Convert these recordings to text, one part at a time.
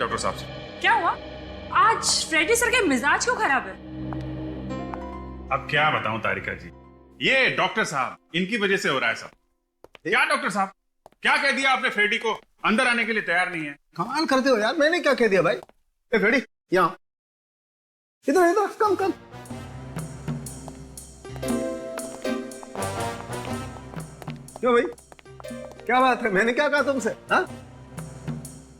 Doctor साहब से। क्या हुआ? आज फ्रेडी सर के मिजाज क्यों खराब है? अब क्या बताऊं तारिका जी, ये डॉक्टर साहब, इनकी वजह से हो रहा है सब। क्या डॉक्टर साहब, क्या कह दिया आपने? फ्रेडी को अंदर आने के लिए तैयार नहीं है। कमाल करते हो यार, मैंने क्या कह दिया भाई? ए फ्रेडी, यहाँ इधर इधर, कम कम। क्यों भाई, क्या बात है? मैंने क्या कहा तुमसे? हाँ,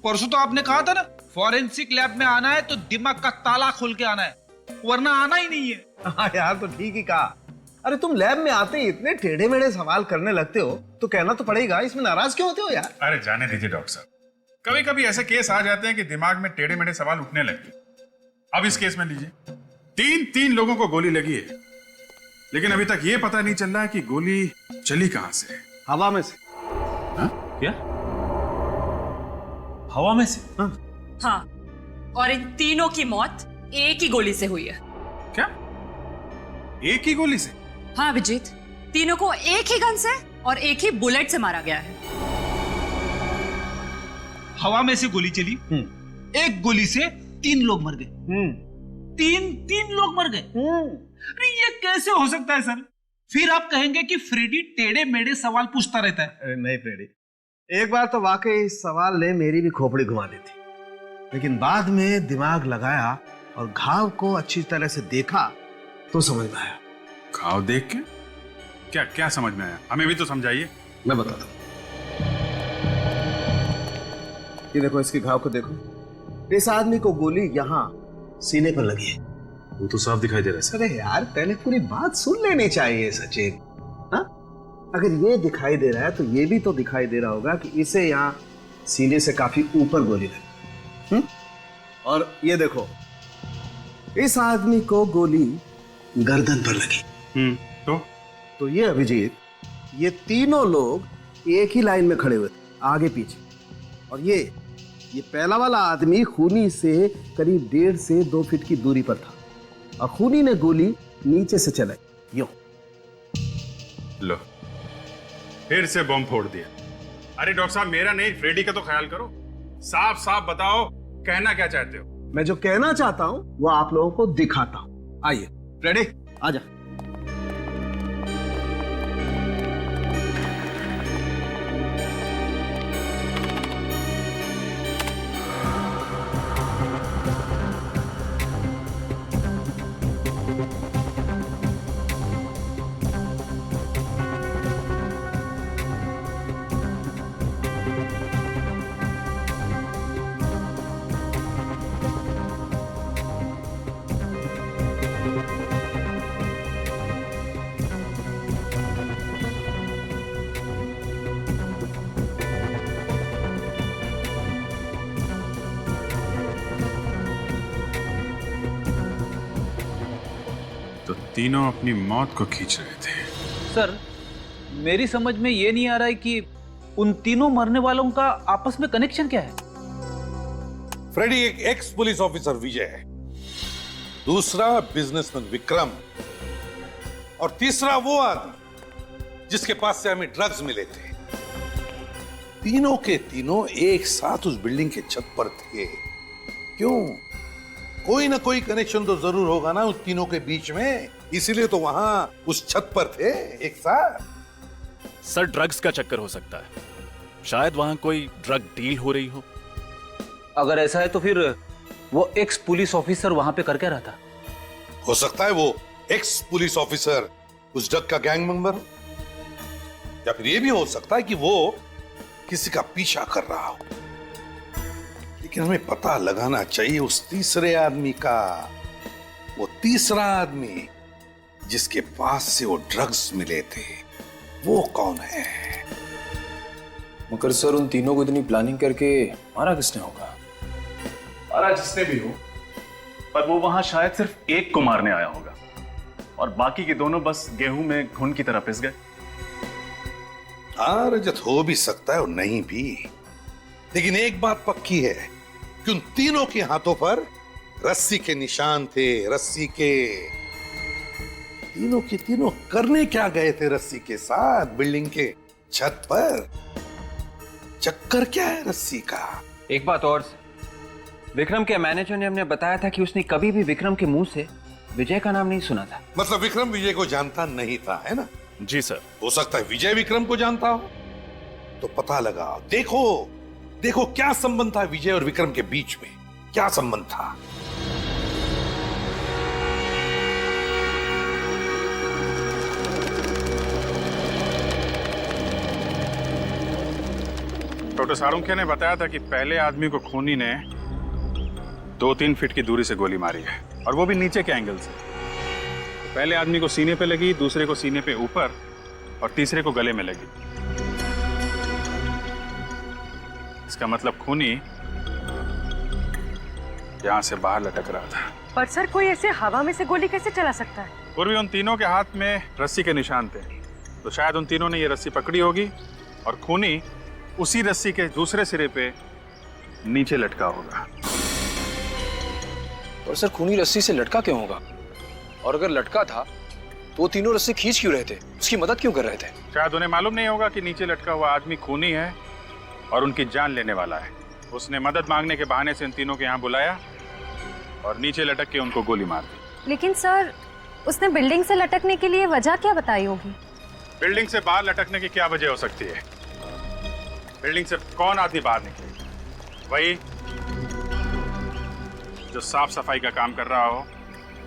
परसों तो आपने कहा था ना, फॉरेंसिक लैब में आना है तो दिमाग का ताला खोल के आना है, वरना आना ही नहीं है। हाँ यार, तो ठीक ही कहा। अरे तुम लैब में आते ही इतने टेढ़े मेढ़े सवाल करने लगते हो तो कहना तो पड़ेगा, इसमें नाराज क्यों होते हो यार? अरे जाने दीजिए डॉक्टर साहब, कभी कभी ऐसे केस आ जाते हैं कि दिमाग में टेढ़े मेढ़े सवाल उठने लगते। अब इस केस में लीजिए, तीन लोगों को गोली लगी है, लेकिन अभी तक ये पता नहीं चल रहा है कि गोली चली कहां से। हवा में से। क्या? हवा में से? हाँ, और इन तीनों की मौत एक ही गोली से हुई है। क्या? एक ही गोली से? हाँ अभिजीत, तीनों को एक ही गन से और एक ही बुलेट से मारा गया है। हवा में से गोली चली, एक गोली से 3 लोग मर गए। तीन लोग मर गए। अरे ये कैसे हो सकता है सर? फिर आप कहेंगे कि फ्रेडी टेढ़े मेढ़े सवाल पूछता रहता है। अरे नहीं फ्रेडी, एक बार तो वाकई इस सवाल ने मेरी भी खोपड़ी घुमा दी थी, लेकिन बाद में दिमाग लगाया और घाव को अच्छी तरह से देखा तो समझ में आया। घाव देख के? क्या क्या समझ में आया? हमें भी तो समझाइए। मैं बताता हूँ। ये देखो, इसके घाव को देखो। इस आदमी को गोली यहाँ सीने पर लगी है। वो तो साफ दिखाई दे रहा है। अरे यार, पहले पूरी बात सुन लेनी चाहिए सचिन। हाँ, अगर ये दिखाई दे रहा है तो ये भी तो दिखाई दे रहा होगा कि इसे यहाँ सीने से काफी ऊपर गोली लगी। और ये देखो, इस आदमी को गोली गर्दन पर लगी। तो ये अभिजीत, ये तीनों लोग एक ही लाइन में खड़े हुए थे, आगे पीछे। और ये पहला वाला आदमी खूनी से करीब 1.5 से 2 फीट की दूरी पर था और खूनी ने गोली नीचे से चलाई, यूं। लो, फिर से बम फोड़ दिया। अरे डॉक्टर साहब, मेरा नहीं, फ्रेडी का तो ख्याल करो। साफ साफ बताओ, कहना क्या चाहते हो? मैं जो कहना चाहता हूं वो आप लोगों को दिखाता हूं। आइए फ्रेडी, आजा। तो तीनों अपनी मौत को खींच रहे थे। सर, मेरी समझ में ये नहीं आ रहा है कि उन तीनों मरने वालों का आपस में कनेक्शन क्या है। फ्रेडी एक एक्स पुलिस ऑफिसर विजय है, दूसरा बिजनेसमैन विक्रम, और तीसरा वो आदमी जिसके पास से हमें ड्रग्स मिले थे। तीनों के तीनों एक साथ उस बिल्डिंग के छत पर थे। क्यों? कोई ना कोई कनेक्शन तो जरूर होगा ना उस तीनों के बीच में, इसीलिए तो वहां उस छत पर थे एक साथ। सर, ड्रग्स का चक्कर हो सकता है, शायद वहां कोई ड्रग डील हो रही हो। अगर ऐसा है तो फिर वो एक्स पुलिस ऑफिसर वहां पे कर क्या रहा था? हो सकता है वो एक्स पुलिस ऑफिसर उस ड्रग का गैंग मेंबर हो, या फिर ये भी हो सकता है कि वो किसी का पीछा कर रहा हो। लेकिन हमें पता लगाना चाहिए उस तीसरे आदमी का। वो तीसरा आदमी जिसके पास से वो ड्रग्स मिले थे, वो कौन है? मगर सर, उन तीनों को इतनी प्लानिंग करके मारा किसने होगा? मारा जिसने भी हो, पर वो वहां शायद सिर्फ एक को मारने आया होगा और बाकी के दोनों बस गेहूं में घुन की तरह पिस गए। हाँ रजत, हो भी सकता है और नहीं भी, लेकिन एक बात पक्की है कि उन तीनों के हाथों पर रस्सी के निशान थे। रस्सी के तीनों के तीनों करने क्या गए थे रस्सी के साथ बिल्डिंग के छत पर? चक्कर क्या है रस्सी का? एक बात और, विक्रम के मैनेजर ने हमें बताया था कि उसने कभी भी विक्रम के मुंह से विजय का नाम नहीं सुना था। मतलब विक्रम विजय को जानता नहीं था, है ना? जी सर। हो सकता है विजय विक्रम को जानता हो, तो पता लगा। देखो देखो क्या संबंध था विजय और विक्रम के बीच में, क्या संबंध था। डॉक्टर सारुंखे ने बताया था कि पहले आदमी को खूनी ने 2-3 फीट की दूरी से गोली मारी है, और वो भी नीचे के एंगल से। पहले आदमी को सीने पे लगी, दूसरे को सीने पे ऊपर, और तीसरे को गले में लगी। इसका मतलब खूनी यहां से बाहर लटक रहा था। पर सर कोई ऐसे हवा में से गोली कैसे चला सकता है? पूर्वी उन तीनों के हाथ में रस्सी के निशान थे, तो शायद उन तीनों ने ये रस्सी पकड़ी होगी और खूनी उसी रस्सी के दूसरे सिरे पे नीचे लटका होगा। और सर खूनी रस्सी से लटका क्यों होगा? और अगर लटका था तो वो तीनों रस्सी खींच क्यों रहे थे? उसकी मदद क्यों कर रहे थे? शायद उन्हें मालूम नहीं होगा कि नीचे लटका हुआ आदमी खूनी है और उनकी जान लेने वाला है। उसने मदद मांगने के बहाने से इन तीनों को यहाँ बुलाया और नीचे लटक के उनको गोली मार दी। लेकिन सर उसने बिल्डिंग से लटकने के लिए वजह क्या बताई होगी? बिल्डिंग से बाहर लटकने की क्या वजह हो सकती है? बिल्डिंग से कौन आदमी बाहर निकले? वही जो साफ सफाई का काम कर रहा हो,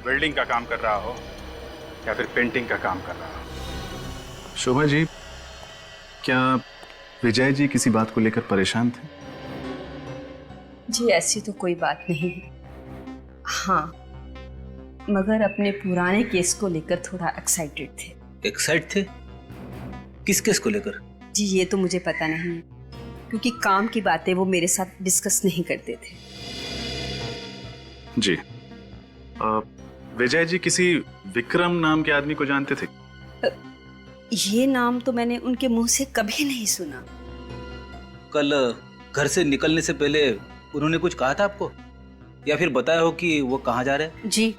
बिल्डिंग का काम कर रहा हो, या फिर पेंटिंग का काम कर रहा हो। शोभा जी, क्या विजय जी किसी बात को लेकर परेशान थे? जी ऐसी तो कोई बात नहीं है, हाँ मगर अपने पुराने केस को लेकर थोड़ा एक्साइटेड थे। एक्साइट थे? किस केस को लेकर? जी ये तो मुझे पता नहीं है, क्योंकि काम की बातें वो मेरे साथ डिस्कस नहीं करते थे। जी विजय जी किसी विक्रम नाम के आदमी को जानते थे? ये नाम तो मैंने उनके मुंह से कभी नहीं सुना। कल घर से निकलने से पहले उन्होंने कुछ कहा था आपको, या फिर बताया हो कि वो कहाँ जा रहे हैं? जी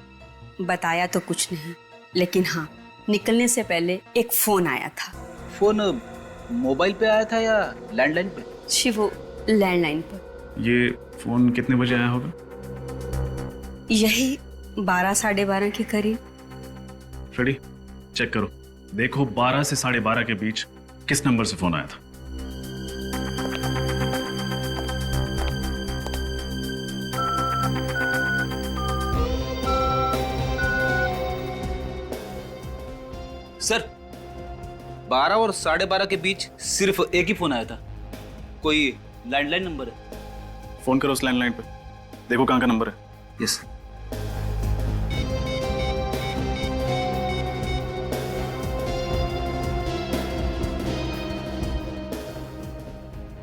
बताया तो कुछ नहीं, लेकिन हाँ निकलने से पहले एक फोन आया था। फोन मोबाइल पे आया था या लैंडलाइन पे? जी वो लैंडलाइन पर। ये फोन कितने बजे आया होगा? यही 12 साढ़े 12 के करीब। फ्रेडी चेक करो, देखो 12 से 12:30 के बीच किस नंबर से फोन आया था। सर 12 और 12:30 के बीच सिर्फ एक ही फोन आया था। कोई लैंडलाइन नंबर है? फोन करो उस लैंडलाइन पे, देखो कहाँ का नंबर है। यस।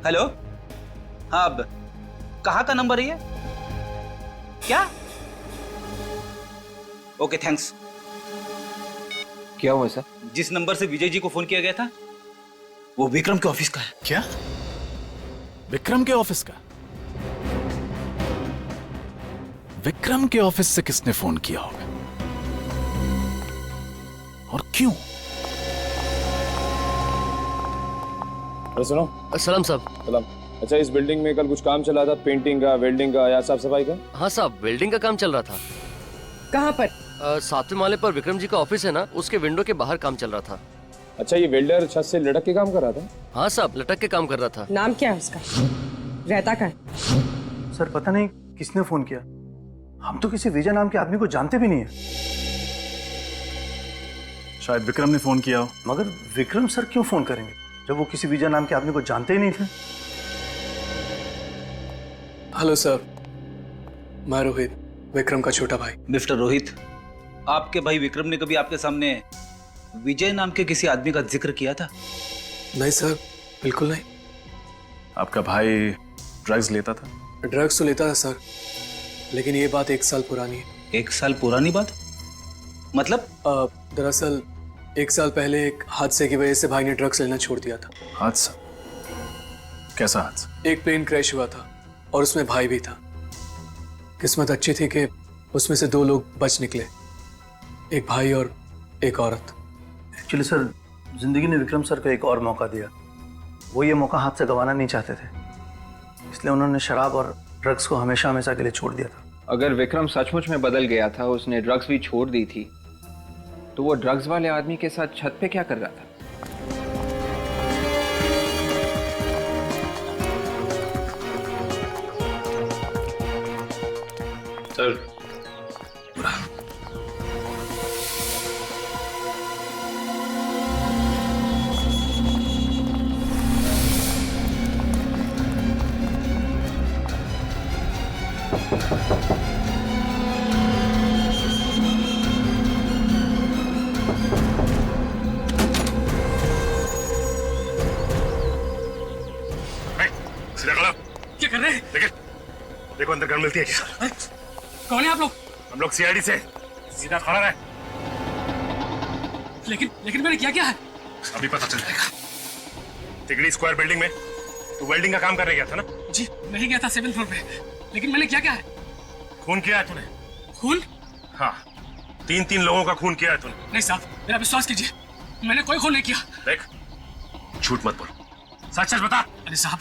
हेलो, हाँ अब कहाँ का नंबर है ये? क्या? Okay thanks. क्या हुआ सर? जिस नंबर से विजय जी को फोन किया गया था वो विक्रम के ऑफिस का है। क्या? विक्रम के ऑफिस का? विक्रम के ऑफिस से किसने फोन किया होगा और क्यों? अरे सुनो। सलाम साहब। सलाम। अच्छा इस बिल्डिंग में कल कुछ काम चला था, पेंटिंग का, वेल्डिंग का या साफ सफाई का? हाँ साहब, वेल्डिंग का काम चल रहा था। कहाँ पर? 7वें माले पर विक्रम जी का ऑफिस है ना, उसके विंडो के बाहर काम चल रहा था। अच्छा ये वेल्डर छत से लटक के काम कर रहा था? हाँ साहब, लटक के काम कर रहा था। नाम क्या है उसका? रहता कहाँ? सर पता नहीं किसने फोन किया, हम तो किसी विजय नाम के आदमी को जानते भी नहीं है। शायद विक्रम ने फोन किया हो। मगर विक्रम सर क्यों फोन करेंगे जब वो किसी विजय नाम के आदमी को जानते ही नहीं थे? हेलो सर, मैं रोहित, विक्रम का छोटा भाई। मिस्टर रोहित, आपके भाई विक्रम ने कभी आपके सामने विजय नाम के किसी आदमी का जिक्र किया था? नहीं सर, बिल्कुल नहीं। आपका भाई ड्रग्स लेता था? ड्रग्स तो लेता था सर, लेकिन ये बात 1 साल पुरानी है। 1 साल पुरानी बात? मतलब? दरअसल 1 साल पहले एक हादसे की वजह से भाई ने ड्रग्स लेना छोड़ दिया था। हादसा? कैसा हादसा? एक प्लेन क्रैश हुआ था और उसमें भाई भी था। किस्मत अच्छी थी कि उसमें से 2 लोग बच निकले, एक भाई और एक औरत। एक्चुअली सर जिंदगी ने विक्रम सर को एक और मौका दिया, वो ये मौका हाथ से गंवाना नहीं चाहते थे, इसलिए उन्होंने शराब और ड्रग्स को हमेशा हमेशा के लिए छोड़ दिया था। अगर विक्रम सचमुच में बदल गया था, उसने ड्रग्स भी छोड़ दी थी, तो वो ड्रग्स वाले आदमी के साथ छत पे क्या कर रहा था? सर, सीधा खड़ा। क्या कर रहे हैं? देखो अंदर गन मिलती है क्या? कौन है आप लोग? हम लोग सीआईडी से। सीधा खड़ा रहे। लेकिन मैंने क्या है? अभी पता चल जाएगा। तिगड़ी स्क्वायर बिल्डिंग में तू वेल्डिंग का काम करने गया था ना? जी, मैं ही गया था 7th फ्लोर पे। लेकिन मैंने क्या है? खून किया है तूने? खून? हाँ, 3 लोगों का खून किया है तूने। नहीं साहब, मेरा विश्वास कीजिए, मैंने कोई खून नहीं किया। देख, झूठ मत बोल, सच सच बता। अरे साहब,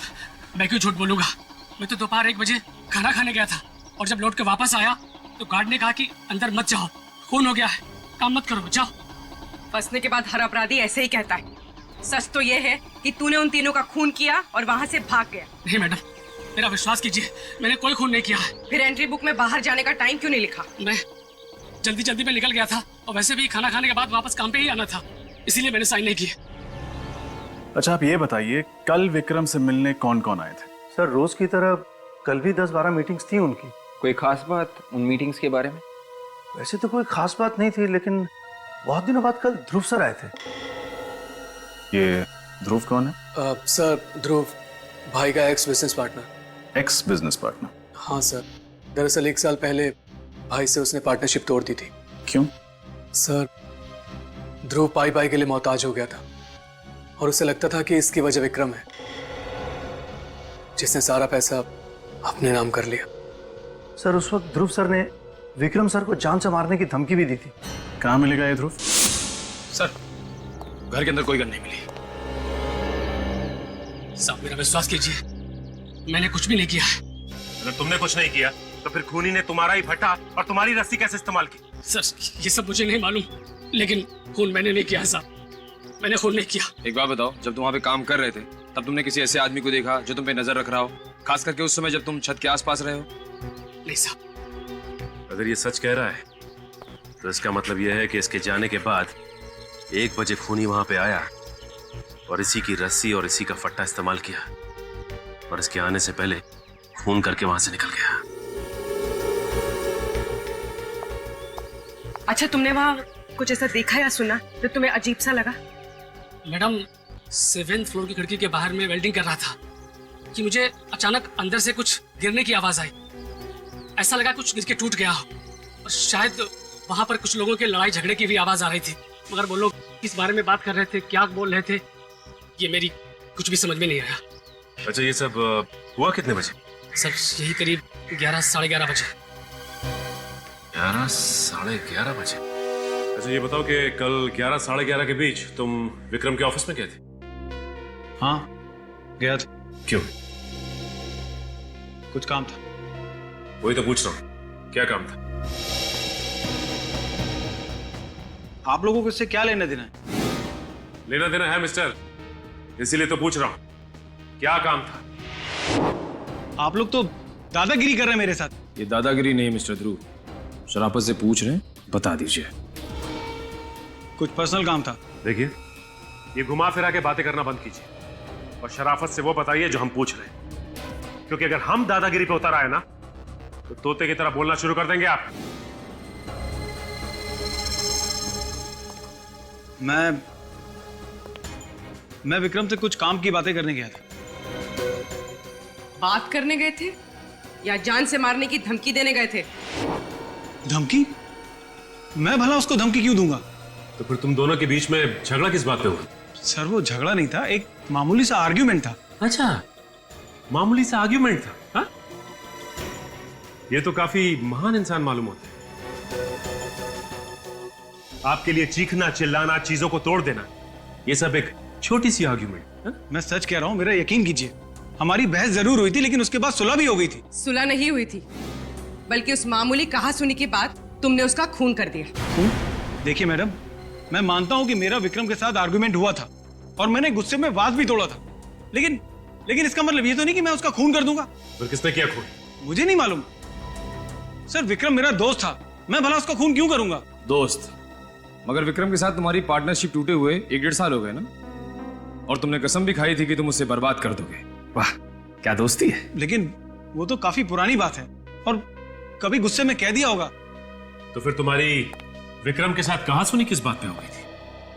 मैं क्यों झूठ बोलूंगा? मैं तो दोपहर 1 बजे खाना खाने गया था और जब लौट के वापस आया तो गार्ड ने कहा कि अंदर मत जाओ, खून हो गया है, काम मत करो, जाओ। फंसने के बाद हर अपराधी ऐसे ही कहता है। सच तो ये है कि तूने उन तीनों का खून किया और वहाँ से भाग गया। नहीं मैडम, मेरा विश्वास कीजिए, मैंने कोई खून नहीं किया है। फिर एंट्री बुक में बाहर जाने का टाइम क्यों नहीं लिखा? मैं जल्दी में निकल गया था और वैसे भी खाना खाने के बाद वापस काम पे ही आना था, इसीलिए मैंने साइन नहीं किए। अच्छा, आप ये बताइए, कल विक्रम से मिलने कौन कौन आए थे? सर, रोज की तरह कल भी 10-12 मीटिंग्स थी उनकी। कोई खास बात उन मीटिंग्स के बारे में? वैसे तो कोई खास बात नहीं थी, लेकिन बहुत दिनों बाद कल ध्रुव सर आए थे। ये ध्रुव कौन है? सर, ध्रुव भाई का x business partner. X business partner? हाँ सर, दरअसल 1 साल पहले भाई से उसने पार्टनरशिप तोड़ दी थी। क्यों? सर, ध्रुव पाई के लिए मोहताज हो गया था और उसे लगता था कि इसकी वजह विक्रम है, जिसने सारा पैसा अपने नाम कर लिया। सर, उस वक्त ध्रुव सर ने विक्रम सर को जान से मारने की धमकी भी दी थी। कहाँ मिलेगा ये ध्रुव? सर, घर के अंदर कोई गन नहीं मिली। साहब, मेरा विश्वास कीजिए, मैंने कुछ भी नहीं किया है। अगर तुमने कुछ नहीं किया तो फिर खूनी ने तुम्हारा ही फटा और तुम्हारी रस्सी कैसे इस्तेमाल की? सर, ये सब मुझे नहीं मालूम, लेकिन खून मैंने नहीं किया साहब, मैंने खून नहीं किया। एक बात बताओ, जब तुम वहाँ पे काम कर रहे थे तब तुमने किसी ऐसे आदमी को देखा जो तुम पे नजर रख रहा हो, खास करके उस समय जब तुम छत के आसपास रहे हो? नहीं साहब। अगर ये सच कह रहा है तो इसका मतलब यह है कि इसके जाने के बाद 1 बजे खूनी वहां पे आया और इसी की रस्सी और इसी का फट्टा इस्तेमाल किया और इसके आने से पहले खून करके वहां से निकल गया। अच्छा, तुमने वहाँ कुछ ऐसा देखा या सुना जो तुम्हें अजीब सा लगा? मैडम, 7th फ्लोर की खिड़की के बाहर में वेल्डिंग कर रहा था कि मुझे अचानक अंदर से कुछ गिरने की आवाज आई। ऐसा लगा कुछ गिर के टूट गया हो और शायद वहां पर कुछ लोगों के लड़ाई झगड़े की भी आवाज आ रही थी, मगर वो लोग किस बारे में बात कर रहे थे, क्या बोल रहे थे, ये मेरी कुछ भी समझ में नहीं आया। अच्छा, ये सब हुआ कितने बजे? सर, यही करीब 11 साढ़े 11 बजे। 11 साढ़े 11 बजे? अच्छा, ये बताओ कि कल 11 साढ़े 11 के बीच तुम विक्रम के ऑफिस में गए थे? हाँ, गया था। क्यों? कुछ काम था। वही तो पूछ रहा हूँ, क्या काम था? आप लोगों को इससे क्या लेना देना है? लेना देना है मिस्टर, इसीलिए तो पूछ रहा हूँ, क्या काम था? आप लोग तो दादागिरी कर रहे हैं मेरे साथ। ये दादागिरी नहीं मिस्टर ध्रुव, शराफत से पूछ रहे हैं, बता दीजिए। कुछ पर्सनल काम था। देखिए, ये घुमा फिरा के बातें करना बंद कीजिए और शराफत से वो बताइए जो हम पूछ रहे हैं, क्योंकि अगर हम दादागिरी पे उतर आए ना तो तोते की तरह बोलना शुरू कर देंगे आप। मैं विक्रम से कुछ काम की बातें करने गया था। बात करने गए थे या जान से मारने की धमकी देने गए थे? धमकी? मैं भला उसको धमकी क्यों दूंगा? तो फिर तुम दोनों के बीच में झगड़ा किस बात पे हुआ? सर, वो झगड़ा नहीं था, एक मामूली सा आर्ग्यूमेंट था। अच्छा, मामूली सा आर्ग्यूमेंट था? हाँ? ये तो काफी महान इंसान मालूम होते हैं। आपके लिए चीखना, चिल्लाना, चीजों को तोड़ देना, ये सब एक छोटी सी आर्ग्यूमेंट। मैं सच कह रहा हूं, मेरा यकीन कीजिए। हमारी बहस जरूर हुई थी, लेकिन उसके बाद सुलह भी हो गई थी। सुलह नहीं हुई थी, बल्कि उस मामूली कहासुनी के बाद तुमने उसका खून कर दिया। देखिए मैडम, मैं मानता हूं कि मेरा विक्रम के साथ आर्गुमेंट हुआ था और मैंने गुस्से में वाद भी तोड़ा था, लेकिन इसका मतलब ये तो नहीं कि मैं उसका खून कर दूंगा। फिर किसने किया खून? मुझे नहीं मालूम सर, विक्रम मेरा दोस्त था, मैं भला उसका खून क्यों करूंगा? दोस्त? मगर विक्रम के साथ तुम्हारी पार्टनरशिप टूटे हुए 1-1.5 साल हो गए ना, और तुमने कसम भी खाई थी कि तुम उसे बर्बाद कर दोगे। वाह, क्या दोस्ती है। लेकिन वो तो काफी पुरानी बात है और कभी गुस्से में कह दिया होगा। तो फिर तुम्हारी विक्रम के साथ कहासुनी किस बात पे हो गई थी?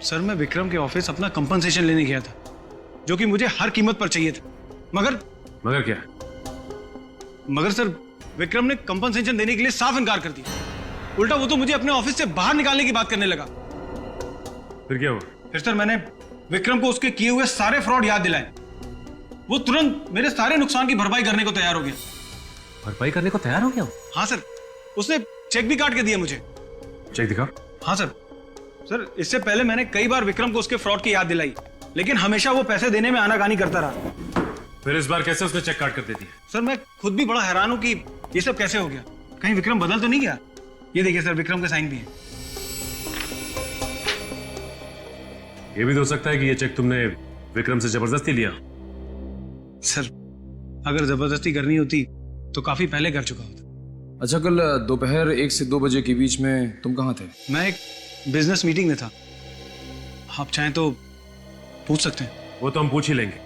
सर, मैं विक्रम के ऑफिस अपना कंपनसेशन लेने गया था, जो कि मुझे हर कीमत पर चाहिए था। मगर क्या? मगर सर, विक्रम ने कंपनसेशन देने के लिए साफ इनकार कर दिया। उल्टा वो तो मुझे अपने ऑफिस से बाहर निकालने की बात करने लगा। फिर क्या हुआ? फिर सर, मैंने विक्रम को उसके किए हुए सारे फ्रॉड याद दिलाए। वो तुरंत मेरे सारे नुकसान की भरपाई करने को तैयार हो गया। भरपाई करने को तैयार हो गया? हाँ सर, उसने चेक भी काट के दिया मुझे। चेक दिखाओ। हाँ सर, इससे पहले मैंने कई बार विक्रम को उसके फ्रॉड की याद दिलाई, लेकिन हमेशा वो पैसे देने में आनाकानी करता रहा। फिर इस बार कैसे उसने चेक काट कर दे दिया? सर, मैं खुद भी बड़ा हैरान हूं कि ये सब कैसे हो गया। कहीं विक्रम बदल तो नहीं गया? ये देखिए सर, विक्रम के साइन भी है। ये भी तो हो सकता है कि ये चेक तुमने विक्रम से जबरदस्ती लिया। सर, अगर जबरदस्ती करनी होती तो काफी पहले कर चुका होता। अच्छा, कल दोपहर 1 से 2 बजे के बीच में तुम कहाँ थे? मैं एक बिजनेस मीटिंग में था। आप चाहें तो पूछ सकते हैं। वो तो हम पूछ ही लेंगे,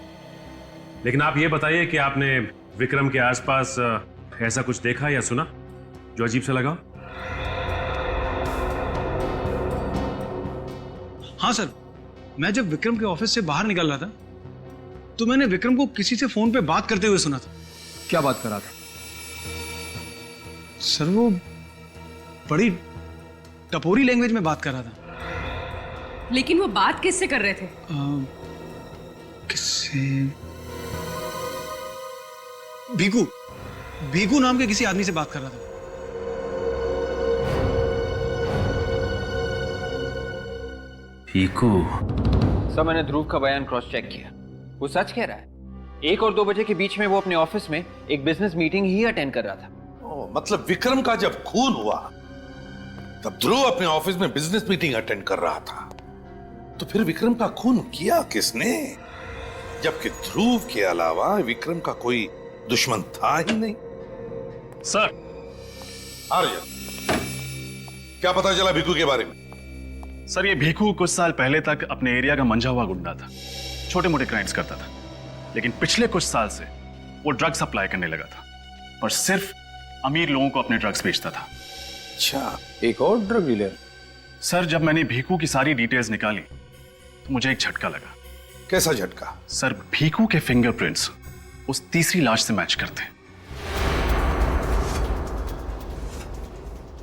लेकिन आप ये बताइए कि आपने विक्रम के आसपास ऐसा कुछ देखा या सुना जो अजीब सा लगा? हाँ सर, मैं जब विक्रम के ऑफिस से बाहर निकल रहा था तो मैंने विक्रम को किसी से फोन पे बात करते हुए सुना था। क्या बात कर रहा था? सर, वो बड़ी टपोरी लैंग्वेज में बात कर रहा था। लेकिन वो बात किससे कर रहे थे? किससे? भीकू नाम के किसी आदमी से बात कर रहा था। भीकू? सर, मैंने ध्रुव का बयान क्रॉस चेक किया, वो सच कह रहा है। 1 और 2 बजे के बीच में वो अपने ऑफिस में एक बिजनेस मीटिंग ही अटेंड कर रहा था। मतलब विक्रम का जब खून हुआ तब ध्रुव अपने ऑफिस में बिजनेस मीटिंग अटेंड कर रहा था। तो फिर विक्रम का खून किया किसने? जबकि ध्रुव के अलावा विक्रम का कोई दुश्मन था ही नहीं। सर, आर्यन, क्या पता चला भीकू के बारे में? सर, ये भीकू कुछ साल पहले तक अपने एरिया का मंझा हुआ गुंडा था, छोटे मोटे क्राइम्स करता था, लेकिन पिछले कुछ साल से वो ड्रग सप्लाई करने लगा था और सिर्फ अमीर लोगों को अपने ड्रग्स बेचता था। अच्छा, एक और ड्रग डीलर? सर, जब मैंने भीकू की सारी डिटेल्स निकाली तो मुझे एक झटका लगा। कैसा झटका? सर, भीकू के फिंगरप्रिंट्स उस तीसरी लाश से मैच करते हैं।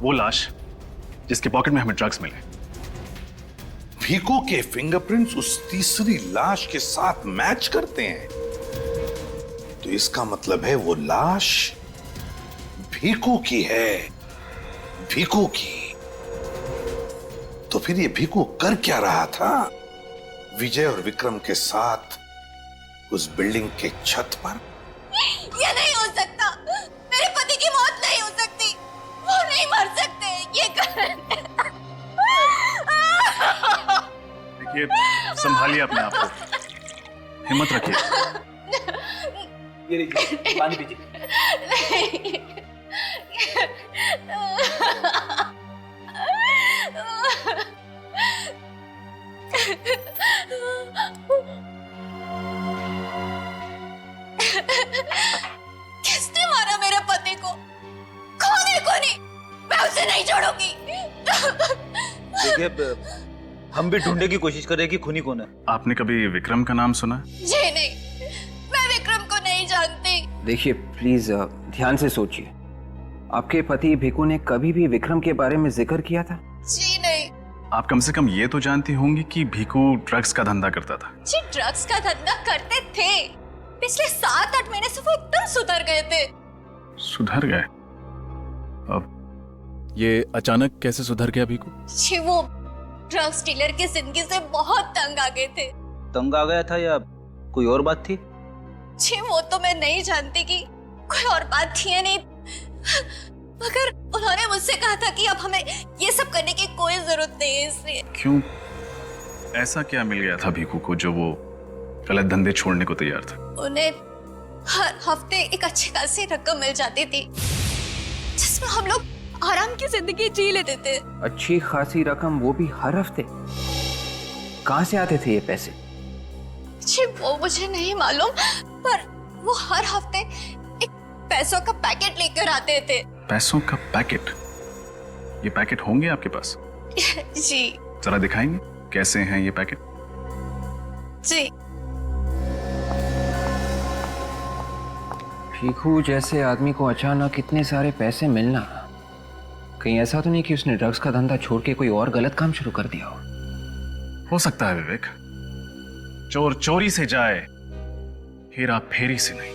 वो लाश जिसके पॉकेट में हमें ड्रग्स मिले। भीकू के फिंगरप्रिंट्स उस तीसरी लाश के साथ मैच करते हैं, तो इसका मतलब है वो लाश भीकू की है। भीकू की? तो फिर ये भीकू कर क्या रहा था विजय और विक्रम के साथ उस बिल्डिंग के छत पर? ये नहीं हो सकता, मेरे पति की मौत नहीं हो सकती, वो नहीं मर सकते, ये देखिए, संभालिए अपने आप को, हिम्मत रखिए। ये लीजिए, पानी पीजिए। किसने मारा मेरे पति को? कौन है? मैं उसे नहीं छोड़ूंगी। देखिए, हम भी ढूंढने की कोशिश कर रहे हैं कि खूनी कौन है। आपने कभी विक्रम का नाम सुना? जी नहीं, मैं विक्रम को नहीं जानती। देखिए, प्लीज ध्यान से सोचिए। आपके पति भीकू ने कभी भी विक्रम के बारे में जिक्र किया था? जी नहीं। आप कम से कम ये तो जानती होंगी कि भीकू ड्रग्स का धंधा करता था। जी, ड्रग्स का धंधा करते थे। पिछले 7-8 महीने से वो एकदम सुधर गए थे। सुधर गए? अब ये अचानक कैसे सुधर गया भीकू? जी, वो ड्रग्स डीलर की जिंदगी से बहुत तंग आ गए थे। तंग आ गया था या कोई और बात थी? जी वो तो मैं नहीं जानती कि कोई और बात थी या नहीं, मगर उन्होंने मुझसे कहा था कि अब हमें ये सब करने की कोई जरूरत नहीं है, इसलिए। क्यों? ऐसा क्या मिल गया था भीखू को जो वो गलत धंधे छोड़ने को तैयार था? उन्हें हर हफ्ते एक अच्छी खासी रकम मिल जाती थी जिसमें हम लोग आराम की जिंदगी जी लेते थे। अच्छी खासी रकम, वो भी हर हफ्ते? कहाँ से आते थे ये पैसे? जी वो मुझे नहीं मालूम, पर वो हर हफ्ते एक पैसों का पैकेट लेकर आते थे। पैसों का पैकेट? ये पैकेट होंगे आपके पास? जी। जरा दिखाएंगे कैसे हैं ये पैकेट? जी। भीखू जैसे आदमी को अचानक इतने सारे पैसे मिलना, कहीं ऐसा तो नहीं कि उसने ड्रग्स का धंधा छोड़ के कोई और गलत काम शुरू कर दिया हो सकता है विवेक। चोर चोरी से जाए, हेरा फेरी से नहीं।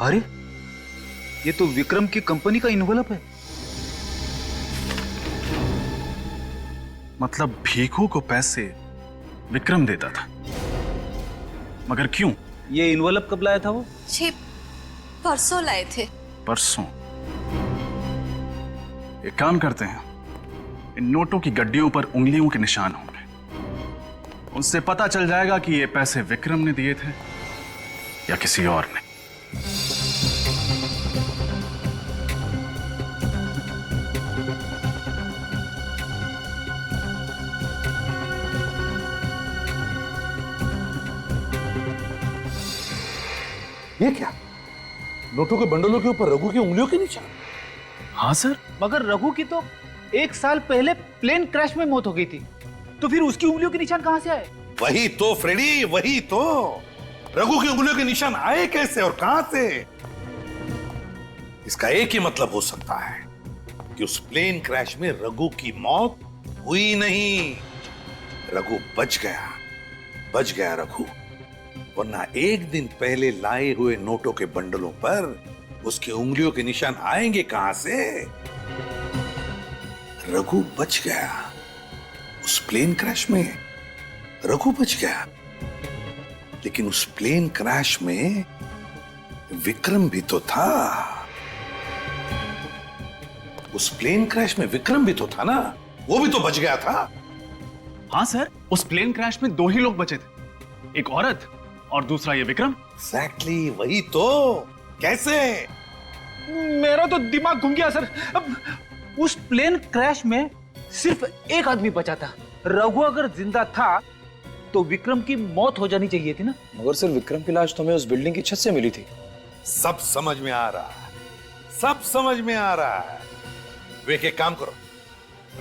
अरे ये तो विक्रम की कंपनी का इन्वेलप है। मतलब भीखू को पैसे विक्रम देता था, मगर क्यों? ये इन्वेलप कब लाया था वो? जी परसों लाए थे। परसों? एक काम करते हैं, इन नोटों की गड्डियों पर उंगलियों के निशान होंगे, उनसे पता चल जाएगा कि ये पैसे विक्रम ने दिए थे या किसी और ने। ये क्या? नोटों के बंडलों के ऊपर रघु की उंगलियों के निशान? हाँ सर। मगर रघु की तो 1 साल पहले प्लेन क्रैश में मौत हो गई थी, तो फिर उसकी उंगलियों के निशान कहां से आए? वही तो फ्रेडी, वही तो। रघु की उंगलियों के निशान आए कैसे और कहां से? इसका एक ही मतलब हो सकता है कि उस प्लेन क्रैश में रघु की मौत हुई नहीं, रघु बच गया रघु। वरना एक दिन पहले लाए हुए नोटों के बंडलों पर उसकी उंगलियों के निशान आएंगे कहां से? रघु बच गया उस प्लेन क्रैश में, रघु बच गया। लेकिन उस प्लेन क्रैश में विक्रम भी तो था। उस प्लेन क्रैश में विक्रम भी तो था ना, वो भी तो बच गया था। हाँ सर, उस प्लेन क्रैश में 2 ही लोग बचे थे, एक औरत और दूसरा ये विक्रम। एग्जैक्टली, वही तो। कैसे? मेरा तो दिमाग घूम गया सर। अब उस प्लेन क्रैश में सिर्फ एक आदमी बचा था। रघु अगर जिंदा था तो विक्रम की मौत हो जानी चाहिए थी ना। मगर सर विक्रम की लाश तो हमें उस बिल्डिंग की छत से मिली थी। सब समझ में आ रहा है, सब समझ में आ रहा है। वे एक काम करो,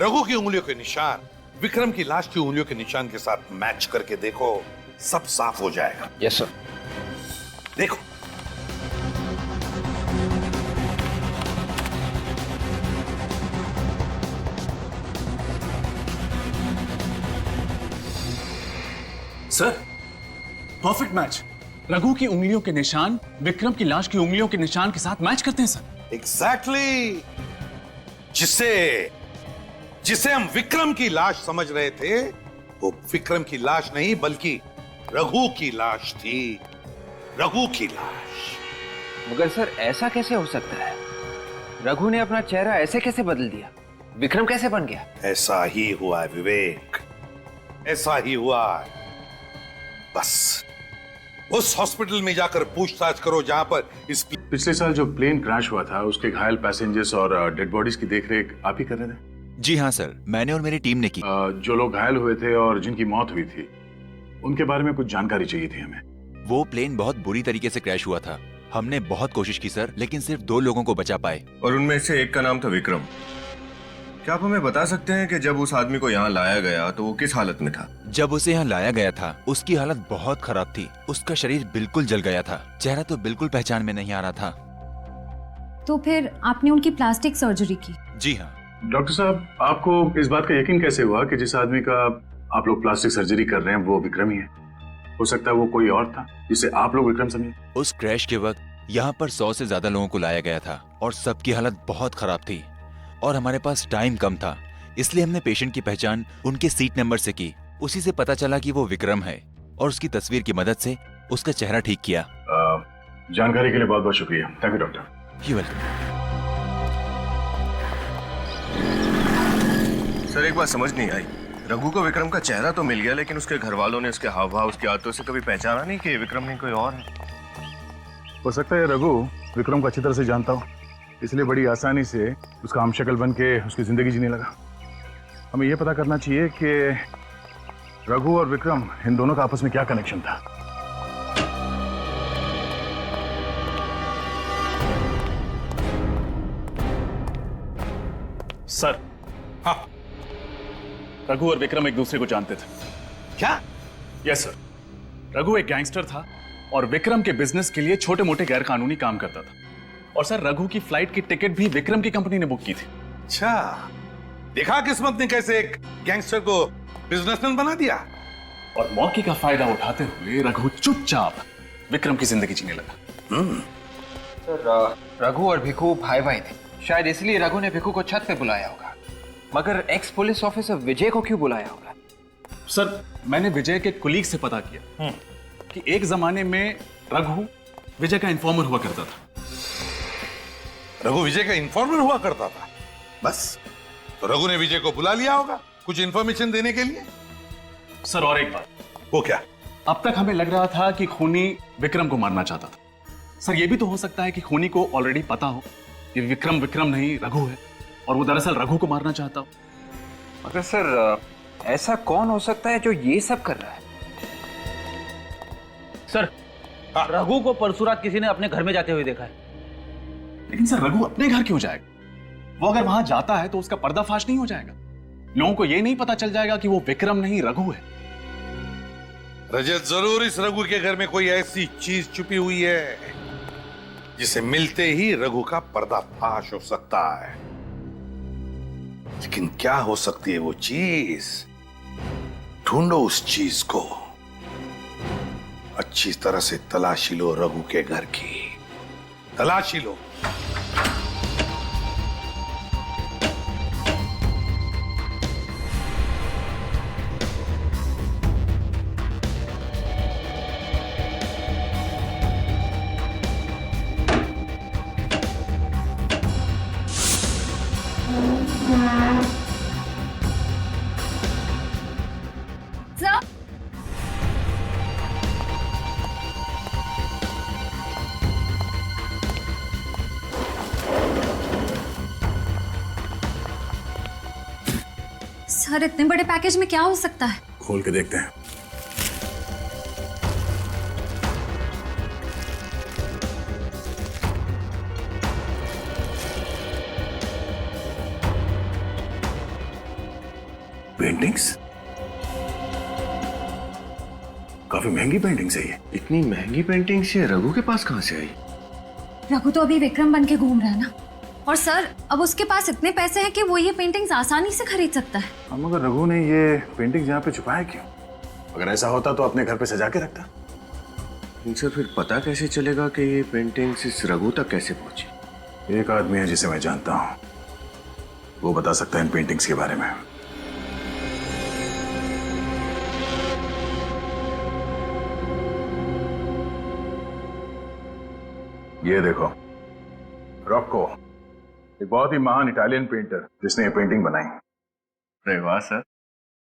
रघु की उंगलियों के निशान विक्रम की लाश की उंगलियों के निशान के साथ मैच करके देखो, सब साफ हो जाएगा। Yes sir. देखो, सर परफेक्ट मैच। रघु की उंगलियों के निशान विक्रम की लाश की उंगलियों के निशान के साथ मैच करते हैं सर। एग्जैक्टली। जिसे हम विक्रम की लाश समझ रहे थे, वो विक्रम की लाश नहीं बल्कि रघु की लाश थी, रघु की लाश। मगर सर ऐसा कैसे हो सकता है? रघु ने अपना चेहरा ऐसे कैसे बदल दिया? विक्रम कैसे बन गया? ऐसा ही हुआ है विवेक, ऐसा ही हुआ है। बस उस हॉस्पिटल में जाकर पूछताछ करो जहां पर इस पिछले साल जो प्लेन क्रैश हुआ था उसके घायल पैसेंजर्स और डेड बॉडीज की देखरेख आप ही कर रहे थे? जी हाँ सर, मैंने और मेरी टीम ने की। जो लोग घायल हुए थे और जिनकी मौत हुई थी उनके बारे में कुछ जानकारी चाहिए थी हमें। वो प्लेन बहुत बुरी तरीके से क्रैश हुआ था। हमने बहुत कोशिश की सर, लेकिन सिर्फ 2 लोगों को बचा पाए। और उनमें से एक का नाम था विक्रम। क्या आप हमें बता सकते हैं कि जब उस आदमी को यहाँ लाया गया तो वो किस हालत में था? जब उसे यहाँ लाया गया था उसकी हालत बहुत खराब थी। उसका शरीर बिल्कुल जल गया था, चेहरा तो बिल्कुल पहचान में नहीं आ रहा था। तो फिर आपने उनकी प्लास्टिक सर्जरी की? जी हाँ। डॉक्टर साहब, आपको इस बात का यकीन कैसे हुआ कि जिस आदमी का आप लोग प्लास्टिक सर्जरी कर रहे हैं वो विक्रम ही है? हो सकता है वो कोई और था जिसे आप लोग विक्रम समझे। उस क्रैश के वक्त यहाँ पर 100 से ज्यादा लोगों को लाया गया था और सबकी हालत बहुत खराब थी और हमारे पास टाइम कम था, इसलिए हमने पेशेंट की पहचान उनके सीट नंबर से की। उसी से पता चला कि वो विक्रम है और उसकी तस्वीर की मदद से उसका चेहरा ठीक किया। जानकारी के लिए बहुत बहुत शुक्रिया। Thank you doctor. You welcome. Sir एक बात समझ नहीं आई, रघु को विक्रम का चेहरा तो मिल गया, लेकिन उसके घर वालों ने उसके हाव भाव, उसकी आदतों से कभी पहचाना नहीं कि विक्रम नहीं कोई और है। हो सकता है रघु विक्रम को अच्छी तरह से जानता हो, इसलिए बड़ी आसानी से उसका हमशक्ल बन के उसकी जिंदगी जीने लगा। हमें यह पता करना चाहिए कि रघु और विक्रम इन दोनों का आपस में क्या कनेक्शन था। सर, हाँ, रघु और विक्रम एक दूसरे को जानते थे। क्या? यस सर, रघु एक गैंगस्टर था और विक्रम के बिजनेस के लिए छोटे मोटे गैर कानूनी काम करता था। और सर रघु की फ्लाइट की टिकट भी विक्रम की कंपनी ने बुक की थी। अच्छा, देखा किस्मत ने कैसे एक गैंगस्टर को बिजनेसमैन बना दिया। और मौके का फायदा उठाते हुए रघु चुपचाप विक्रम की जिंदगी जीने लगा। सर रघु और भिखू भाई भाई थे, शायद इसलिए रघु ने भिखू को छत पे बुलाया होगा। मगर एक्स पुलिस ऑफिसर विजय को क्यों बुलाया होगा? सर मैंने विजय के कुलीग से पता किया कि एक जमाने में रघु विजय का इन्फॉर्मर हुआ करता था। रघु विजय का इन्फॉर्मर हुआ करता था? बस, तो रघु ने विजय को बुला लिया होगा कुछ इन्फॉर्मेशन देने के लिए। सर और एक बात। वो क्या? अब तक हमें लग रहा था कि खूनी विक्रम को मारना चाहता था। सर ये भी तो हो सकता है कि खूनी को ऑलरेडी पता हो कि विक्रम नहीं रघु है और वो दरअसल रघु को मारना चाहता हो। मगर सर ऐसा कौन हो सकता है जो ये सब कर रहा है? सर रघु को परसों रात किसी ने अपने घर में जाते हुए देखा है। लेकिन सर रघु अपने घर क्यों जाएगा? वो अगर वहां जाता है तो उसका पर्दाफाश नहीं हो जाएगा? लोगों को ये नहीं पता चल जाएगा कि वो विक्रम नहीं रघु है? रजत, जरूर इस रघु के घर में कोई ऐसी चीज छुपी हुई है जिसे मिलते ही रघु का पर्दाफाश हो सकता है। लेकिन क्या हो सकती है वो चीज? ढूंढो उस चीज को, अच्छी तरह से तलाशी लो रघु के घर की, तलाशी लो। सर इतने बड़े पैकेज में क्या हो सकता है? खोल के देखते हैं। पेंटिंग्स, काफी महंगी पेंटिंग्स है ये। इतनी महंगी पेंटिंग्स ये रघु के पास कहां से आई? रघु तो अभी विक्रम बन के घूम रहा है ना, और सर अब उसके पास इतने पैसे हैं कि वो ये पेंटिंग्स आसानी से खरीद सकता है। हम मगर रघु ने ये पेंटिंग्स यहाँ पे छुपाया क्यों? अगर ऐसा होता तो अपने घर पे सजा के रखता। इनसे फिर पता कैसे चलेगा कि ये पेंटिंग्स इस रघु तक कैसे पहुंची? एक आदमी है जिसे मैं जानता हूँ, वो बता सकता है इन पेंटिंग्स के बारे में। ये देखो, रॉको, एक बहुत ही महान इटालियन पेंटर जिसने ये पेंटिंग बनाई। अरे वाह सर,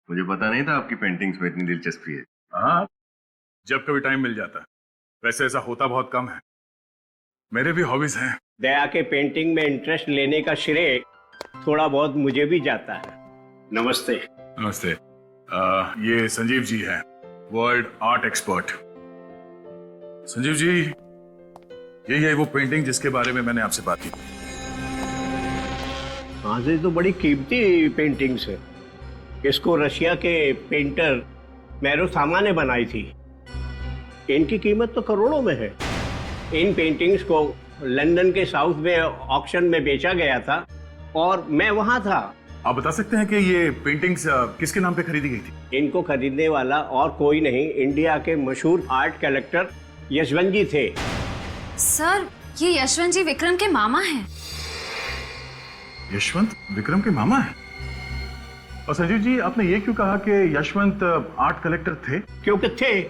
मुझे पता नहीं था आपकी पेंटिंग्स में इतनी दिलचस्पी है। हाँ, जब कभी टाइम मिल जाता है। वैसे ऐसा होता बहुत कम है, मेरे भी हॉबीज हैं। दया के पेंटिंग में इंटरेस्ट लेने का श्रेय थोड़ा बहुत मुझे भी जाता है। नमस्ते। नमस्ते। ये संजीव जी हैं, world art expert. Sanjeev ji, यही है वो पेंटिंग जिसके बारे में मैंने आपसे बात की। हाँ जी, तो बड़ी कीमती पेंटिंग्स है। इसको रशिया के पेंटर मैरो सामा ने बनाई थी। इनकी कीमत तो करोड़ों में है। इन पेंटिंग्स को लंदन के साउथ में ऑक्शन में बेचा गया था और मैं वहां था। आप बता सकते हैं कि ये पेंटिंग्स किसके नाम पे खरीदी गई थी? इनको खरीदने वाला और कोई नहीं, इंडिया के मशहूर आर्ट कलेक्टर यशवंत जी थे। सर ये यशवंत जी विक्रम के मामा हैं। यशवंत विक्रम के मामा हैं? और संजीव जी, आपने ये क्यों कहा कि यशवंत आर्ट कलेक्टर थे? क्योंकि थे,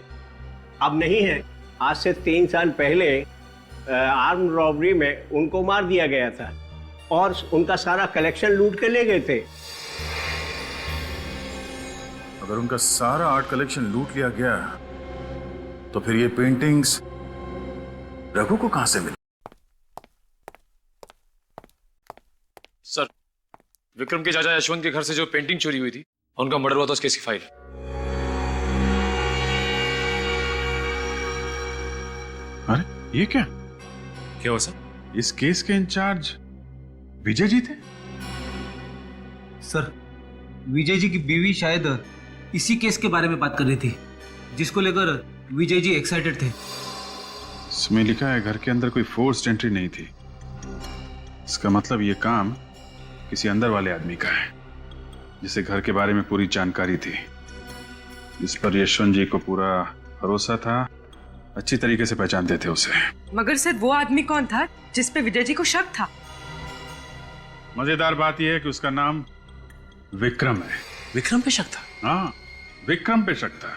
अब नहीं है। आज से 3 साल पहले आर्म रॉबरी में उनको मार दिया गया था और उनका सारा कलेक्शन लूट के ले गए थे। अगर उनका सारा आर्ट कलेक्शन लूट लिया गया तो फिर ये पेंटिंग्स रघु को कहां से मिली? सर, विक्रम के चाचा यशवंत के घर से जो पेंटिंग चोरी हुई थी, उनका मर्डर हुआ था उस केस की फाइल। अरे ये क्या हुआ सर? इस केस के इंचार्ज विजय जी थे? सर, विजय जी की बीवी शायद इसी केस के बारे में बात कर रही थी, जिसको लेकर विजय जी एक्साइटेड थे। इसमें लिखा है घर के अंदर कोई फोर्स्ड एंट्री नहीं थी। इसका मतलब ये काम किसी अंदर वाले आदमी का है, जिसे घर के बारे में पूरी जानकारी थी, इस पर यशवंत जी को पूरा भरोसा था, अच्छी तरीके से पहचानते थे उसे। मगर सर, वो आदमी कौन था जिस पे विजय जी को शक था? मजेदार बात यह है कि उसका नाम विक्रम है। विक्रम पे शक था? हाँ, विक्रम पे शक था,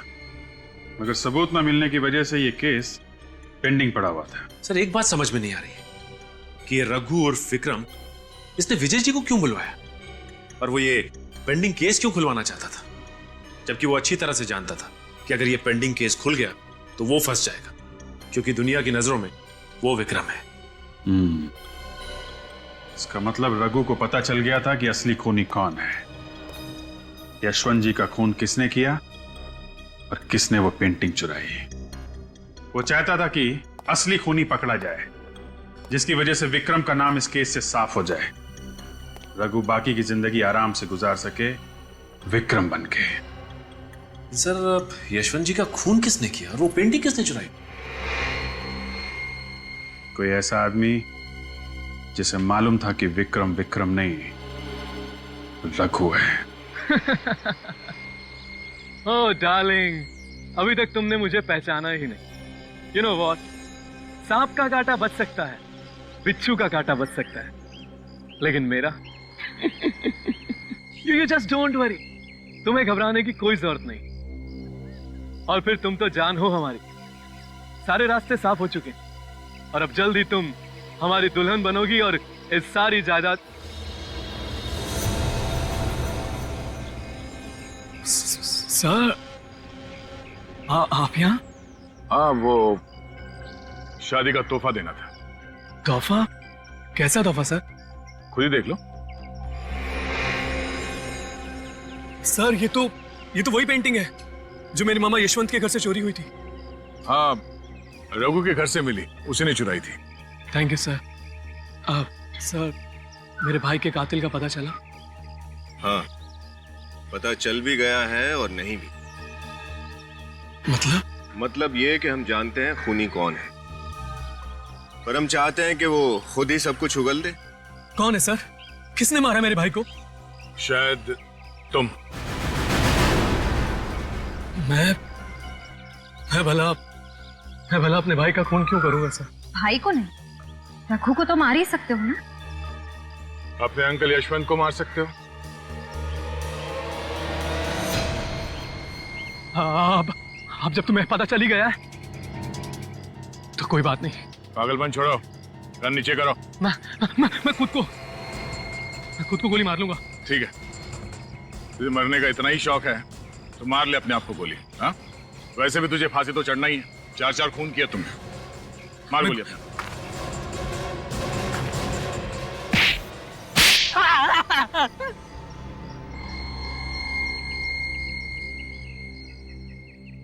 मगर सबूत न मिलने की वजह से ये केस पेंडिंग पड़ा हुआ था। सर, एक बात समझ में नहीं आ रही कि ये रघु और विक्रम, इसने विजय जी को क्यों बुलवाया और वो ये पेंडिंग केस क्यों खुलवाना चाहता था, जबकि वो अच्छी तरह से जानता था कि अगर ये पेंडिंग केस खुल गया तो वो फंस जाएगा, क्योंकि दुनिया की नजरों में वो विक्रम है। इसका मतलब रघु को पता चल गया था कि असली खूनी कौन है, यशवंत जी का खून किसने किया और किसने वो पेंटिंग चुराई। वो चाहता था कि असली खूनी पकड़ा जाए, जिसकी वजह से विक्रम का नाम इस केस से साफ हो जाए, रघु बाकी की जिंदगी आराम से गुजार सके विक्रम बनके। सर, यशवंत जी का खून किसने किया और वो पेंटिंग किसने चुराई? कोई ऐसा आदमी जिसे मालूम था कि विक्रम विक्रम नहीं, रघु है। ओह डार्लिंग, अभी तक तुमने मुझे पहचाना ही नहीं। यू नो व्हाट, सांप का कांटा बच सकता है, बिच्छू का कांटा बच सकता है, लेकिन मेरा यू जस्ट डोंट वरी, तुम्हें घबराने की कोई जरूरत नहीं। और फिर तुम तो जान हो हमारी, सारे रास्ते साफ हो चुके हैं और अब जल्द ही तुम हमारी दुल्हन बनोगी और इस सारी जायदाद। सर, आप यहाँ? हाँ, वो शादी का तोहफा देना था। तोहफा? कैसा तोहफा सर? खुद ही देख लो। सर, ये तो वही पेंटिंग है जो मेरे मामा यशवंत के घर से चोरी हुई थी। हाँ, रघु के घर से मिली, उसी ने चुराई थी। Thank you sir. सर, मेरे भाई के कातिल का पता चला? हाँ, पता चल भी गया है और नहीं भी। मतलब ये कि हम जानते हैं खूनी कौन है, पर हम चाहते हैं कि वो खुद ही सब कुछ उगल दे। कौन है सर? किसने मारा मेरे भाई को? शायद तुम। मैं भला अपने भाई का खून क्यों करूंगा सर? भाई को नहीं, रघु को तो मार ही सकते हो ना। अपने अंकल यशवंत को मार सकते हो। अब जब तुम्हें पता चली गया है तो कोई बात नहीं। पागलपन छोड़ो, गन नीचे करो। मैं खुद को गोली मार लूंगा। ठीक है, तुझे मरने का इतना ही शौक है तो मार ले अपने आप को गोली। हाँ, वैसे भी तुझे फांसी तो चढ़ना ही है, 4 खून किया तुमने। मार गोली अपने।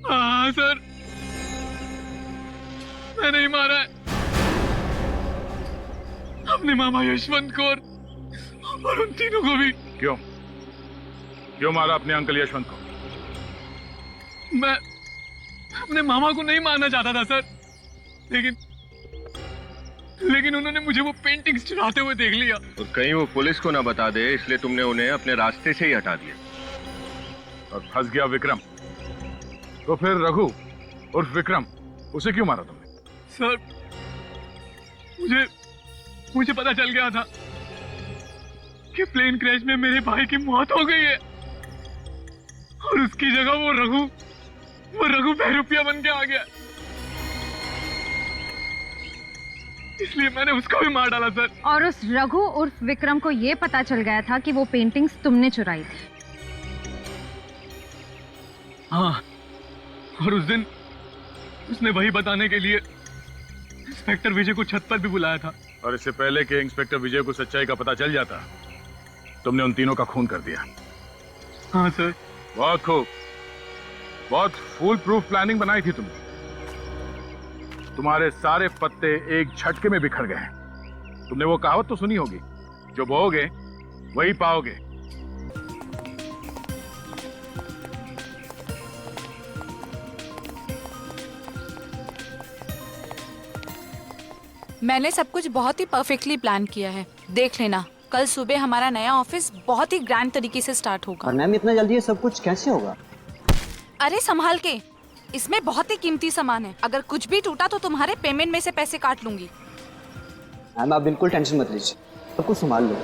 हाँ सर, मैं नहीं मारा है अपने मामा यशवंत को और उन तीनों को भी। क्यों मारा अपने अंकल यशवंत को? मैं अपने मामा को नहीं मारना चाहता था सर, लेकिन उन्होंने मुझे वो पेंटिंग्स चुराते हुए देख लिया। और कहीं वो पुलिस को ना बता दे, इसलिए तुमने उन्हें अपने रास्ते से ही हटा दिया। और फंस गया विक्रम, तो फिर रघु और विक्रम, उसे क्यों मारा तुमने? सर, मुझे पता चल गया था कि प्लेन क्रैश में मेरे भाई की मौत हो गई है। और उसकी जगह वो रघु बहरूपिया बन के आ गया। इसलिए मैंने उसको भी मार डाला सर। और उस रघु उर्फ विक्रम को ये पता चल गया था कि वो पेंटिंग्स तुमने चुराई थी। हाँ, और उस दिन उसने वही बताने के लिए इंस्पेक्टर विजय को छत पर भी बुलाया था। और इससे पहले कि इंस्पेक्टर विजय को सच्चाई का पता चल जाता, तुमने उन तीनों का खून कर दिया। हाँ सर। बहुत खूब, बहुत फुल प्रूफ प्लानिंग बनाई थी तुमने। तुम्हारे सारे पत्ते एक झटके में बिखर गए। तुमने वो कहावत तो सुनी होगी, जो बोओगे वही पाओगे। मैंने सब कुछ बहुत ही परफेक्टली प्लान किया है। देख लेना, कल सुबह हमारा नया ऑफिस बहुत ही ग्रैंड तरीके से स्टार्ट होगा। और मैम इतना जल्दी ये सब कुछ कैसे होगा? अरे संभाल के, इसमें बहुत ही कीमती सामान है। अगर कुछ भी टूटा तो तुम्हारे पेमेंट में से पैसे काट लूंगी। मैम आप बिल्कुल टेंशन मत लीजिए, सब कुछ संभाल लो।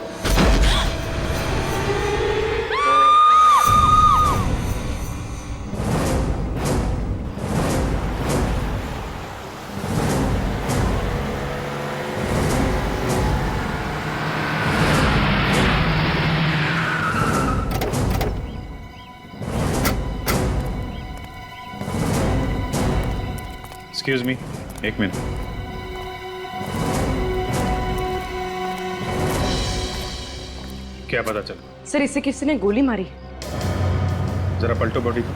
एक्सक्यूज मी, एक मिनट। क्या पता चला? सर, इससे किसी ने गोली मारी। जरा पलटो बॉडी को।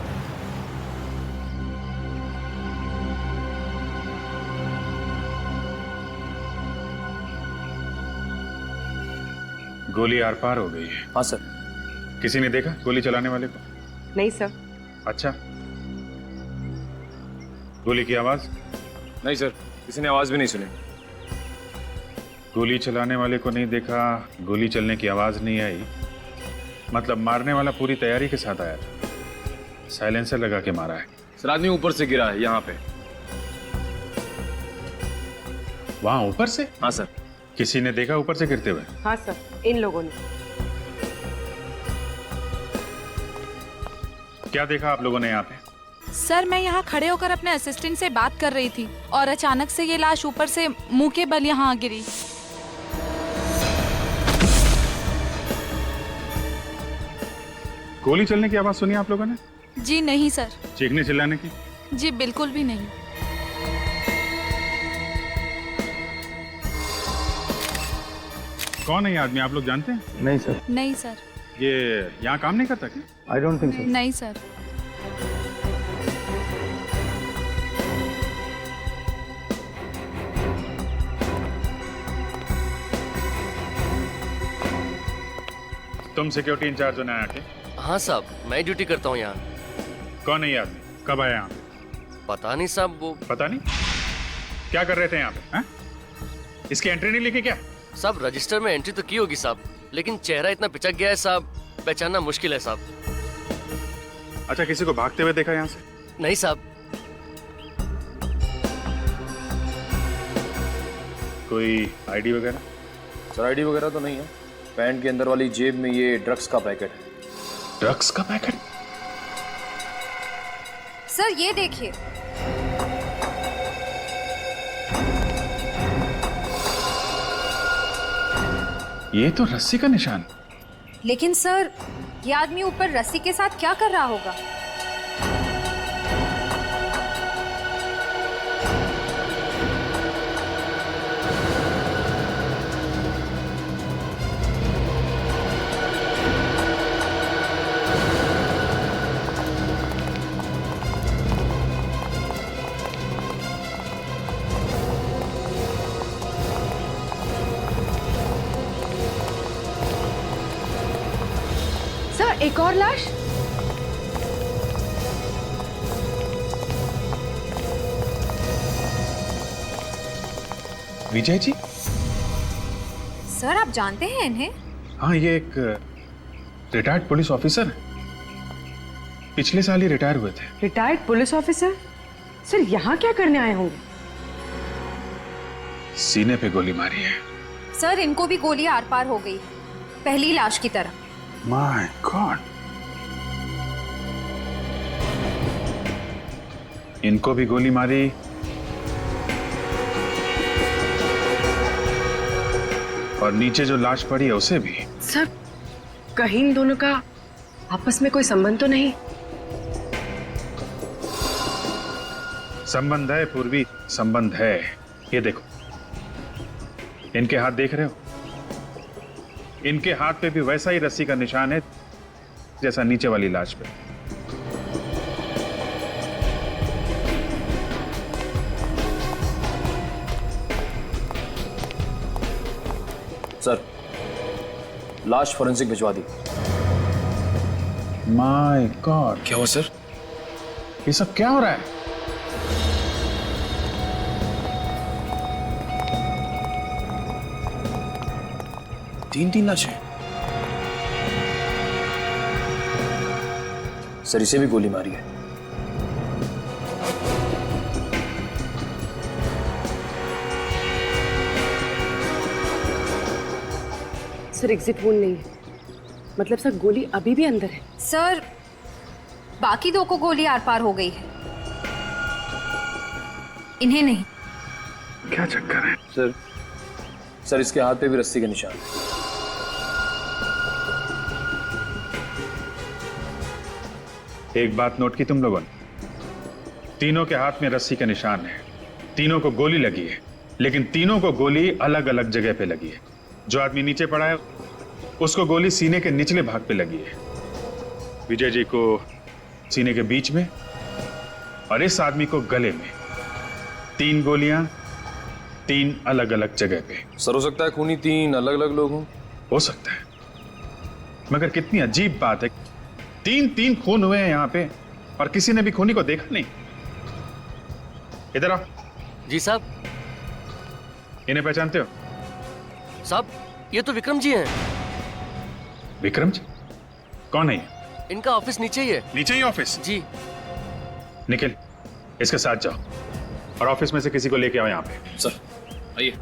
गोली आर पार हो गई है। हाँ सर। किसी ने देखा गोली चलाने वाले को? नहीं सर। अच्छा, गोली की आवाज? नहीं सर, किसी ने आवाज भी नहीं सुनी। गोली चलाने वाले को नहीं देखा, गोली चलने की आवाज नहीं आई, मतलब मारने वाला पूरी तैयारी के साथ आया था। साइलेंसर लगा के मारा है। सर, आदमी ऊपर से गिरा है यहाँ पे। वहां ऊपर से? हाँ सर। किसी ने देखा ऊपर से गिरते हुए? हाँ सर, इन लोगों ने। क्या देखा आप लोगों ने यहाँ पे? सर, मैं यहाँ खड़े होकर अपने असिस्टेंट से बात कर रही थी और अचानक से ये लाश ऊपर से मुंह के बल यहाँ गिरी। गोली चलने की आवाज सुनी आप लोगों ने? जी नहीं सर। चीखने चिल्लाने की? जी बिल्कुल भी नहीं। कौन है ये आदमी, आप लोग जानते हैं? नहीं सर। नहीं सर। ये यहाँ काम नहीं करता क्या? I don't think so. नहीं सर। तुम सिक्योरिटी इंचार्ज हो ना यहाँ के? हाँ साहब, मैं ड्यूटी करता हूँ यहाँ। कौन है ये आदमी, कब आया यहाँ? पता नहीं साहब। वो पता नहीं? क्या कर रहे थे यहाँ पे? हाँ? इसकी एंट्री नहीं लिखी क्या? साहब, रजिस्टर में एंट्री तो की होगी साहब, लेकिन चेहरा इतना पिचक गया है साहब, पहचानना मुश्किल है साहब। अच्छा, किसी को भागते हुए देखा यहाँ से? नहीं साहब। कोई आईडी वगैरह? सर, आईडी वगैरह तो नहीं है। पैंट के अंदर वाली जेब में ये ड्रग्स का पैकेट है। ड्रग्स का पैकेट? सर ये देखिए। ये तो रस्सी का निशान। लेकिन सर, ये आदमी ऊपर रस्सी के साथ क्या कर रहा होगा? सर, एक और लाश। विजय जी? सर आप जानते हैं इन्हें? हाँ, ये एक रिटायर्ड पुलिस ऑफिसर है। पिछले साल ही रिटायर हुए थे। Retired police officer? सर, यहाँ क्या करने आए होंगे? सीने पे गोली मारी है। सर इनको भी गोली आर पार हो गई, पहली लाश की तरह। My God. इनको भी गोली मारी, और नीचे जो लाश पड़ी है उसे भी। सर, कहीं इन दोनों का आपस में कोई संबंध तो नहीं? संबंध है पूर्वी, संबंध है। ये देखो, इनके हाथ देख रहे हो? इनके हाथ पे भी वैसा ही रस्सी का निशान है जैसा नीचे वाली लाश पे। सर, लाश फोरेंसिक भिजवा दी। माय गॉड, क्या हुआ सर? ये सब क्या हो रहा है? तीन लाशें। सर, इसे भी गोली मारी है। सर, एग्जिट वोल नहीं है, मतलब सर गोली अभी भी अंदर है। सर, बाकी दो को गोली आर पार हो गई है, इन्हें नहीं। क्या चक्कर है? सर इसके हाथ पे भी रस्सी का निशान है। एक बात नोट की तुम लोगों ने? तीनों के हाथ में रस्सी का निशान है, तीनों को गोली लगी है, लेकिन तीनों को गोली अलग अलग जगह पे लगी है। जो आदमी नीचे पड़ा है उसको गोली सीने के निचले भाग पे लगी है, विजय जी को सीने के बीच में, और इस आदमी को गले में। 3 गोलियां 3 अलग अलग जगह पे। सर, हो सकता है खूनी 3 अलग अलग लोग हों। हो सकता है, मगर कितनी अजीब बात है, 3 खून हुए हैं यहाँ पे और किसी ने भी खूनी को देखा नहीं। इधर आओ। जी साहब। इन्हें पहचानते हो? साहब, ये तो विक्रम जी हैं। विक्रम जी? कौन है ये? इनका ऑफिस नीचे ही है। नीचे ही ऑफिस? जी। निखिल, इसके साथ जाओ और ऑफिस में से किसी को लेके आओ यहाँ पे। सर, आइए।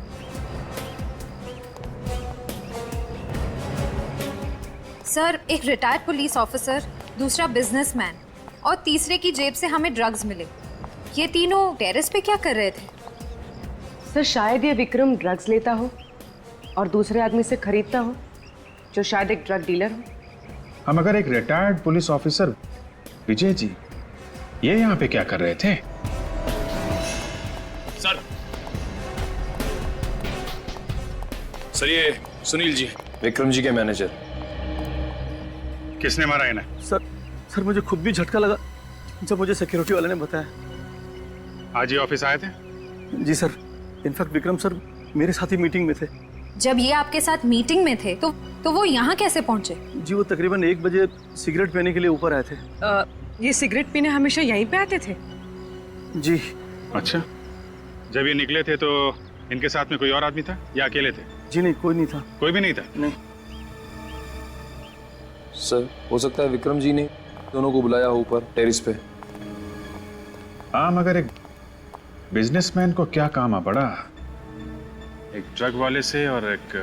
सर, एक रिटायर्ड पुलिस ऑफिसर, दूसरा बिजनेसमैन और तीसरे की जेब से हमें ड्रग्स मिले। ये तीनों टेरेस पे क्या कर रहे थे? सर, शायद ये विक्रम ड्रग्स लेता हो और दूसरे आदमी से खरीदता हो, जो शायद एक ड्रग डीलर हो। हम अगर एक retired police officer Vijay ji, ये यहाँ पे क्या कर रहे थे? सर, ये सुनील जी, विक्रम जी के मैनेजर। किसने मारा इन्हें? सर मुझे खुद भी झटका लगा जब मुझे सिक्योरिटी वाले ने बताया। आज ही ऑफिस आए थे? जी सर, इनफैक्ट विक्रम सर मेरे साथ ही मीटिंग में थे। जब ये आपके साथ मीटिंग में थे तो वो यहाँ कैसे पहुंचे? जी, वो तकरीबन 1 बजे सिगरेट पीने के लिए ऊपर आए थे। ये सिगरेट पीने हमेशा यहीं पे आते थे? जी। अच्छा, जब ये निकले थे तो इनके साथ में कोई और आदमी था या अकेले थे? जी नहीं, कोई नहीं था। कोई भी नहीं था? नहीं। सर, हो सकता है विक्रम जी ने दोनों को बुलाया हो ऊपर टेरिस पे। हाँ, मगर एक बिजनेसमैन को क्या काम आ पड़ा, एक ड्रग वाले से और एक